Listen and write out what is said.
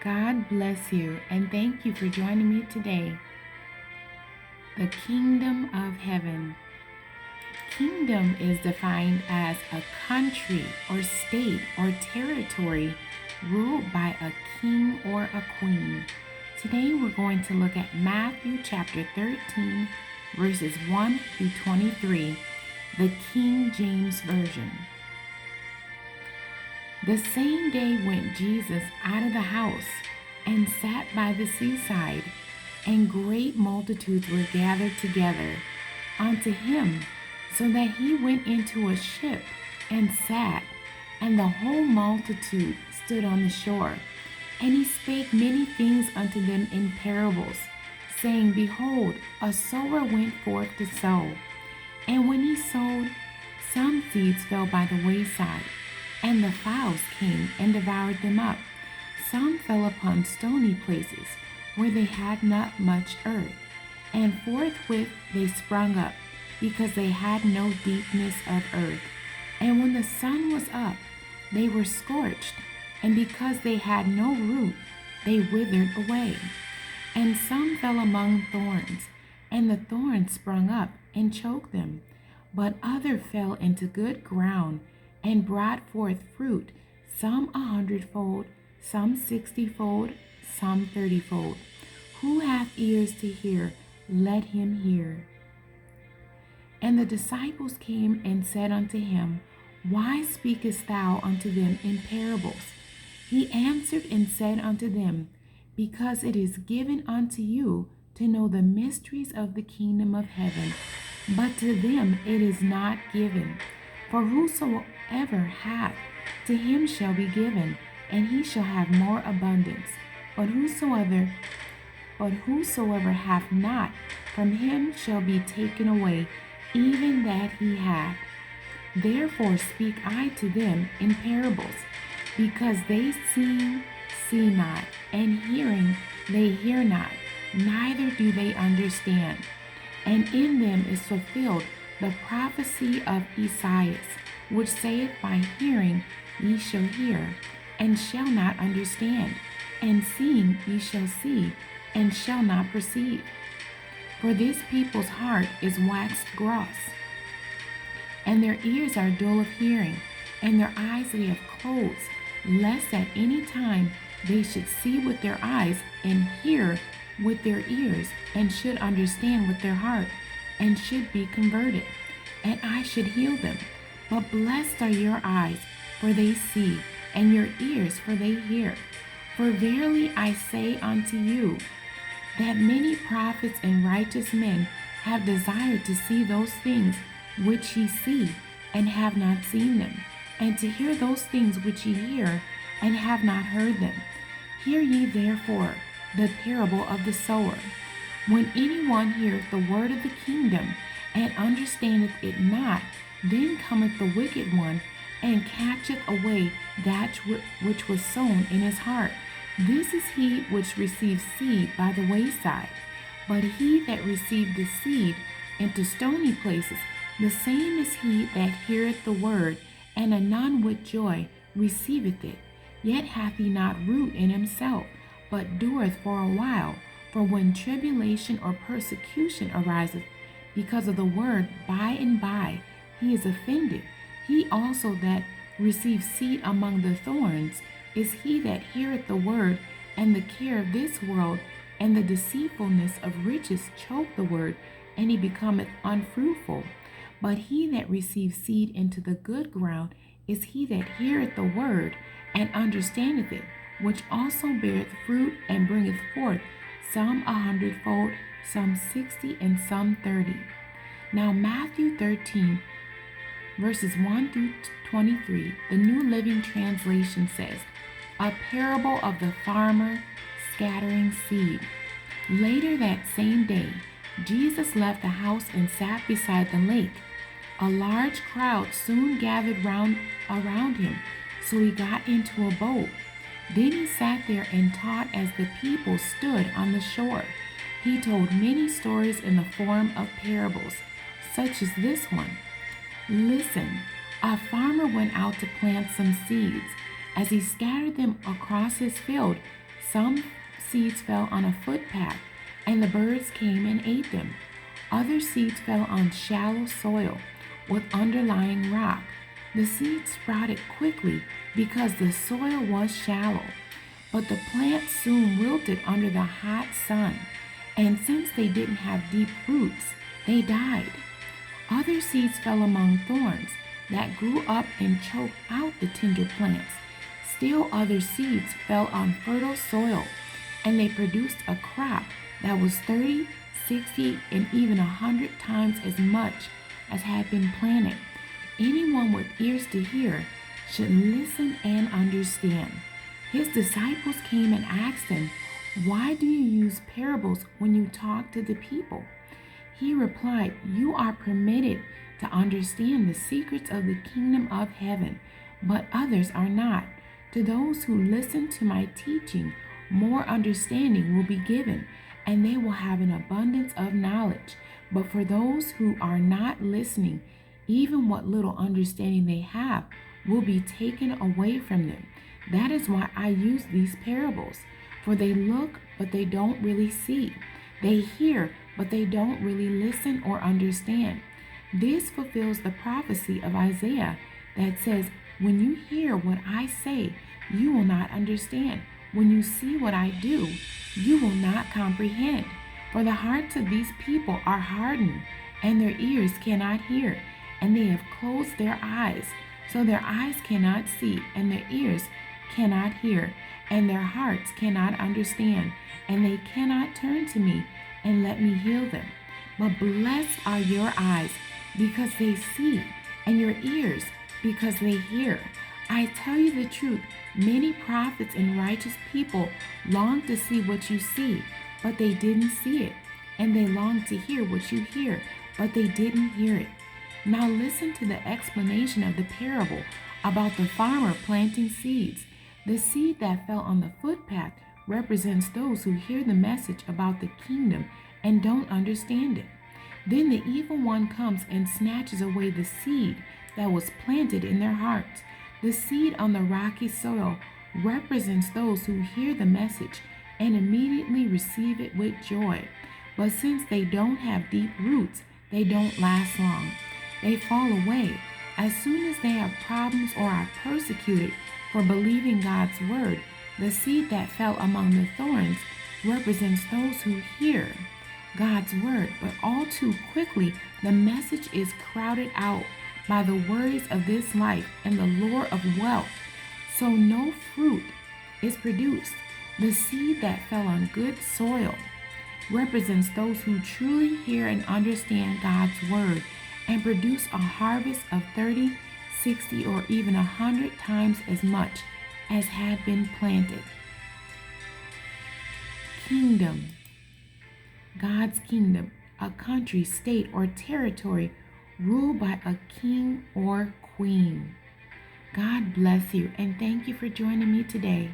God bless you and thank you for joining me today. The Kingdom of Heaven. Kingdom is defined as a country or state or territory ruled by a king or a queen. Today we're going to look at Matthew chapter 13, verses 1 through 23, the King James Version. The same day went Jesus out of the house and sat by the seaside, and great multitudes were gathered together unto him, so that he went into a ship and sat, and the whole multitude stood on the shore. And he spake many things unto them in parables, saying, Behold, a sower went forth to sow. And when he sowed, some seeds fell by the wayside, and the fowls came and devoured them up. Some fell upon stony places, where they had not much earth, and forthwith they sprung up, because they had no deepness of earth. And when the sun was up, they were scorched, and because they had no root, they withered away. And some fell among thorns, and the thorns sprung up and choked them. But other fell into good ground, and brought forth fruit, some 100-fold, some 60-fold, some 30-fold. Who hath ears to hear, let him hear. And the disciples came and said unto him, Why speakest thou unto them in parables? He answered and said unto them, Because it is given unto you to know the mysteries of the kingdom of heaven, but to them it is not given. For whosoever hath, to him shall be given, and he shall have more abundance. But whosoever hath not, from him shall be taken away, even that he hath. Therefore speak I to them in parables, because they see not, and hearing they hear not, neither do they understand. And in them is fulfilled the prophecy of Esaias, which saith, By hearing ye shall hear, and shall not understand, and seeing ye shall see, and shall not perceive. For this people's heart is waxed gross, and their ears are dull of hearing, and their eyes they have closed, lest at any time they should see with their eyes, and hear with their ears, and should understand with their heart, and should be converted, and I should heal them. But blessed are your eyes, for they see, and your ears, for they hear. For verily I say unto you, that many prophets and righteous men have desired to see those things which ye see, and have not seen them, and to hear those things which ye hear, and have not heard them. Hear ye therefore the parable of the sower. When anyone heareth the word of the kingdom, and understandeth it not, then cometh the wicked one, and catcheth away that which was sown in his heart. This is he which receives seed by the wayside. But he that received the seed into stony places, the same is he that heareth the word, and anon with joy receiveth it. Yet hath he not root in himself, but dureth for a while. For when tribulation or persecution ariseth because of the word, by and by he is offended. He also that receives seed among the thorns is he that heareth the word, and the care of this world and the deceitfulness of riches choke the word, and he becometh unfruitful. But he that receives seed into the good ground is he that heareth the word, and understandeth it, which also beareth fruit, and bringeth forth some 100-fold, some 60, and some 30. Now Matthew 13, verses 1 through 23, the New Living Translation says, A parable of the farmer scattering seed. Later that same day, Jesus left the house and sat beside the lake. A large crowd soon gathered around him, so he got into a boat. Then he sat there and taught as the people stood on the shore. He told many stories in the form of parables, such as this one. Listen, a farmer went out to plant some seeds. As he scattered them across his field, Some seeds fell on a footpath, and the birds came and ate them. Other seeds fell on shallow soil with underlying rock. The seeds sprouted quickly because the soil was shallow, but the plants soon wilted under the hot sun, and since they didn't have deep roots, they died. Other seeds fell among thorns that grew up and choked out the tender plants. Still other seeds fell on fertile soil, and they produced a crop that was 30, 60, and even 100 times as much as had been planted. Anyone with ears to hear should listen and understand. His disciples came and asked him, "Why do you use parables when you talk to the people?" He replied, "You are permitted to understand the secrets of the kingdom of heaven, but others are not. To those who listen to my teaching, more understanding will be given, and they will have an abundance of knowledge. But for those who are not listening, even what little understanding they have will be taken away from them. That is why I use these parables. For they look, but they don't really see. They hear, but they don't really listen or understand." This fulfills the prophecy of Isaiah that says, "When you hear what I say, you will not understand. When you see what I do, you will not comprehend. For the hearts of these people are hardened, and their ears cannot hear, and they have closed their eyes, so their eyes cannot see, and their ears cannot hear, and their hearts cannot understand, and they cannot turn to me and let me heal them. But blessed are your eyes, because they see, and your ears, because they hear. I tell you the truth, many prophets and righteous people longed to see what you see, but they didn't see it, and they longed to hear what you hear, but they didn't hear it. Now listen to the explanation of the parable about the farmer planting seeds. The seed that fell on the footpath represents those who hear the message about the kingdom and don't understand it. Then the evil one comes and snatches away the seed that was planted in their hearts. The seed on the rocky soil represents those who hear the message and immediately receive it with joy. But since they don't have deep roots, they don't last long. They fall away. As soon as they have problems or are persecuted for believing God's word, the seed that fell among the thorns represents those who hear God's word, but all too quickly the message is crowded out by the worries of this life and the lure of wealth, so no fruit is produced. The seed that fell on good soil represents those who truly hear and understand God's word and produce a harvest of 30, 60, or even 100 times as much as had been planted. Kingdom. God's kingdom, a country, state, or territory ruled by a king or queen. God bless you, and thank you for joining me today.